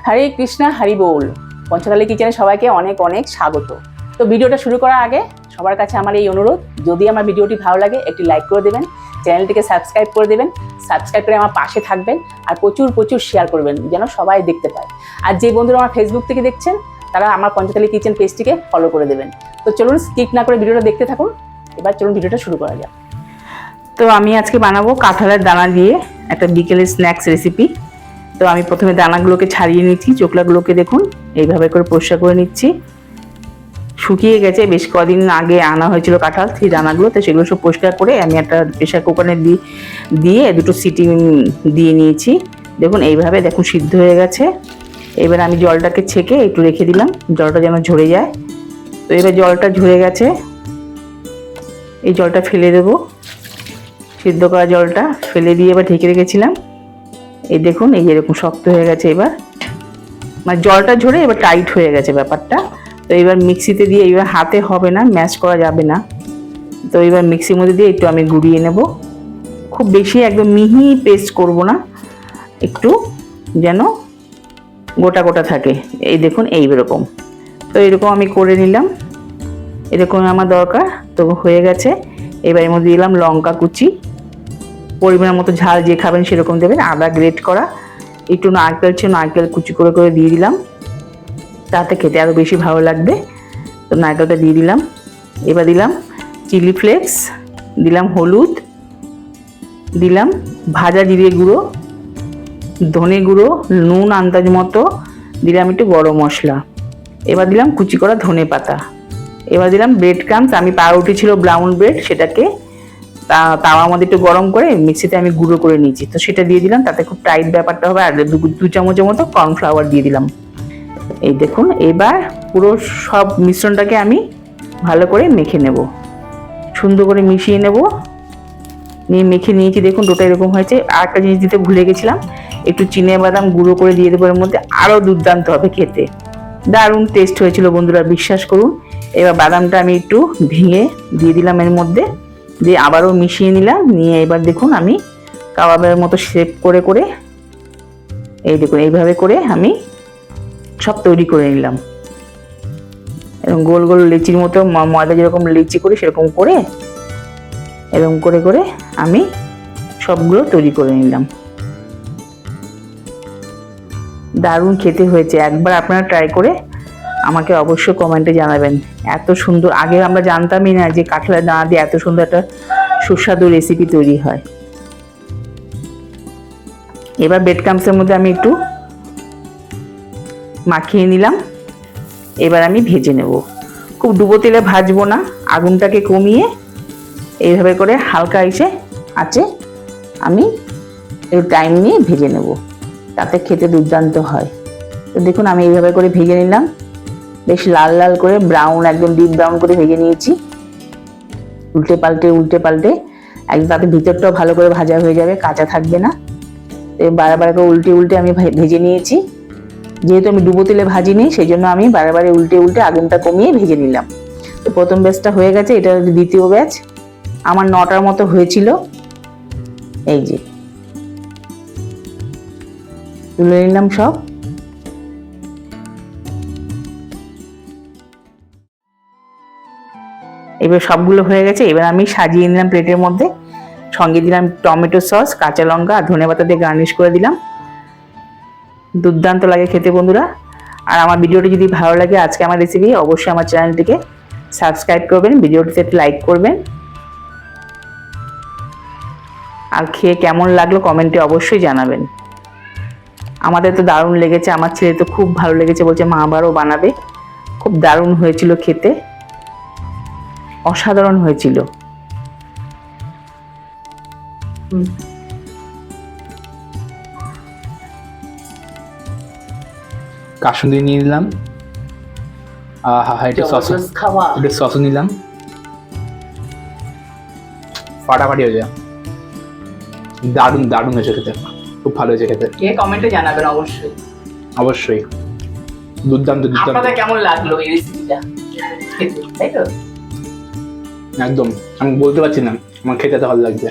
হরে কৃষ্ণা হরি বল। পঞ্চতালি কিচেনে সবাইকে অনেক অনেক স্বাগত। তো ভিডিওটা শুরু করার আগে সবার কাছে আমার এই অনুরোধ, যদি আমার ভিডিওটি ভালো লাগে একটি লাইক করে দেবেন, চ্যানেলটিকে সাবস্ক্রাইব করে দেবেন, সাবস্ক্রাইব করে আমার পাশে থাকবেন আর প্রচুর প্রচুর শেয়ার করবেন যেন সবাই দেখতে পায়। আর যে বন্ধুরা আমার ফেসবুক থেকে দেখছেন তারা আমার পঞ্চতালি কিচেন পেজটিকে ফলো করে দেবেন। তো চলুন স্কিপ না করে ভিডিওটা দেখতে থাকুন। এবার চলুন ভিডিওটা শুরু করা যাক। তো আমি আজকে বানাবো কাঁঠালের দানা দিয়ে একটা বিকেলের স্ন্যাক্স রেসিপি। তো আমি প্রথমে দানাগুলোকে ছাড়িয়ে নিচ্ছি, চোকলাগুলোকে দেখুন এইভাবে করে পরিষ্কার করে নিচ্ছি। শুকিয়ে গেছে, বেশ কদিন আগে আনা হয়েছিল কাঁঠাল, সেই দানাগুলো, তো সেগুলো সব পরিষ্কার করে আমি একটা প্রেশার কুকারে দিয়ে দুটো সিটি দিয়ে নিয়েছি। দেখুন এইভাবে দেখুন সিদ্ধ হয়ে গেছে। এবার আমি জলটাকে ছেঁকে একটু রেখে দিলাম, জলটা যেন ঝরে যায়। তো এবার জলটা ঝরে গেছে, এই জলটা ফেলে দেবো। সিদ্ধ করা জলটা ফেলে দিয়ে এবার ঢেকে রেখেছিলাম। এই দেখুন এই এরকম শক্ত হয়ে গেছে, এবার মানে জলটা ঝরে এবার টাইট হয়ে গেছে ব্যাপারটা। তো এবার মিক্সিতে দিয়ে, এবার হাতে হবে না, ম্যাশ করা যাবে না। তো এবার মিক্সির মধ্যে দিয়ে একটু আমি গুঁড়িয়ে নেব। খুব বেশি একদম মিহি পেস্ট করব না, একটু যেন গোটা গোটা থাকে। এই দেখুন এইরকম। তো এরকম আমি করে নিলাম, এরকম আমার দরকার। তো হয়ে গেছে। এবার এর মধ্যে দিলাম লঙ্কা কুচি, পরিমাণ মতো ঝাল যে খাবেন সেরকম দেবেন। আদা গ্রেট করা, একটু নারকেল ছিল, নারকেল কুচি করে করে দিয়ে দিলাম, তাতে খেতে আরও বেশি ভালো লাগবে। তো নারকেলটা দিয়ে দিলাম। এবার দিলাম চিলি ফ্লেক্স, দিলাম হলুদ, দিলাম ভাজা জিরে গুঁড়ো, ধনে গুঁড়ো, নুন আন্দাজ মতো, দিলাম একটু গরম মশলা। এবার দিলাম কুচি করা ধনে পাতা। এবার দিলাম ব্রেড ক্রাম্পস, আমি পাউরুটি ছিল ব্রাউন ব্রেড, সেটাকে তাওয়ার মধ্যে একটু গরম করে মিক্সিতে আমি গুঁড়ো করে নিয়েছি, তো সেটা দিয়ে দিলাম। তাতে খুব টাইট ব্যাপারটা হবে। আর দু চামচের মতো কর্নফ্লাওয়ার দিয়ে দিলাম। এই দেখুন এবার পুরো সব মিশ্রণটাকে আমি ভালো করে মেখে নেব, সুন্দর করে মিশিয়ে নেব। নিয়ে মেখে নিয়েছি, দেখুন ডোটা এরকম হয়েছে। আর একটা জিনিস দিতে ভুলে গেছিলাম, একটু চিনে বাদাম গুঁড়ো করে দিয়ে দেবো এর মধ্যে, আরও দুর্দান্ত হবে খেতে। দারুণ টেস্ট হয়েছিল বন্ধুরা, বিশ্বাস করুন। এবার বাদামটা আমি একটু ভেঙে দিয়ে দিলাম এর মধ্যে, দিয়ে আবারও মিশিয়ে নিলাম। নিয়ে এবার দেখুন আমি কাবাবের মতো শেপ করে করে, এই দেখুন এইভাবে করে আমি সব তৈরি করে নিলাম। এরকম গোল গোল লিচির মতো, ময়দা যেরকম লিচি করি সেরকম করে, এরকম করে করে আমি সবগুলো তৈরি করে নিলাম। দারুণ খেতে হয়েছে, একবার আপনারা ট্রাই করে আমাকে অবশ্যই কমেন্টে জানাবেন। এত সুন্দর, আগে আমরা জানতামই না যে কাঁঠালের দানা দিয়ে এত সুন্দর একটা সুস্বাদু রেসিপি তৈরি হয়। এবার ব্রেড ক্রাম্পসের মধ্যে আমি একটু মাখিয়ে নিলাম। এবার আমি ভেজে নেব, খুব ডুবো তেলে ভাজবো না, আগুনটাকে কমিয়ে এইভাবে করে হালকা আছে আমি একটু টাইম নিয়ে ভেজে নেব, তাতে খেতে দুর্দান্ত হয়। তো দেখুন আমি এইভাবে করে ভেজে নিলাম, বেশ লাল লাল করে ব্রাউন, একদম ডিপ ব্রাউন করে ভেজে নিয়েছি। উল্টে পাল্টে একদম, তাতে ভিতরটাও ভালো করে ভাজা হয়ে যাবে, কাঁচা থাকবে না। বারবার করে উল্টে আমি ভেজে নিয়েছি। যেহেতু আমি ডুবো তেলে ভাজিনি, সেই জন্য আমি বারে উল্টে আগুনটা কমিয়ে ভেজে নিলাম। তো প্রথম ব্যাচটা হয়ে গেছে, এটা দ্বিতীয় ব্যাচ। আমার 9টার মতো হয়েছিল। এই যে তুলে নিলাম সব। এবার সবগুলো হয়ে গেছে। এবার আমি সাজিয়ে নিলাম প্লেটের মধ্যে, সঙ্গে দিলাম টমেটো সস, কাঁচা লঙ্কা আর ধনেপাতা দিয়ে গার্নিশ করে দিলাম। দুর্দান্ত লাগে খেতে বন্ধুরা। আর আমার ভিডিওটি যদি ভালো লাগে, আজকে আমার রেসিপি, অবশ্যই আমার চ্যানেলটিকে সাবস্ক্রাইব করবেন, ভিডিওটিতে একটু লাইক করবেন। আর খেয়ে কেমন লাগলো কমেন্টে অবশ্যই জানাবেন। আমাদের তো দারুণ লেগেছে, আমার ছেলে তো খুব ভালো লেগেছে, বলছে মা আবারও বানাবে। খুব দারুণ হয়েছিল খেতে, অসাধারণ হয়েছিল। কাসুন্দি নিয়ে নিলাম, এটা সস নিলাম, ফাটাফাটি হয়েছে। দারুণ হয়েছে খেতে, খুব ভালো হয়েছে খেতে। কে কমেন্টে জানাবেন অবশ্যই দুর্দান্ত। আপনাদের কেমন লাগলো এই রেসিপিটা খেতে, তাই তো? একদম, আমি বলতে পারছি না, আমার খেতে ভালো লাগছে।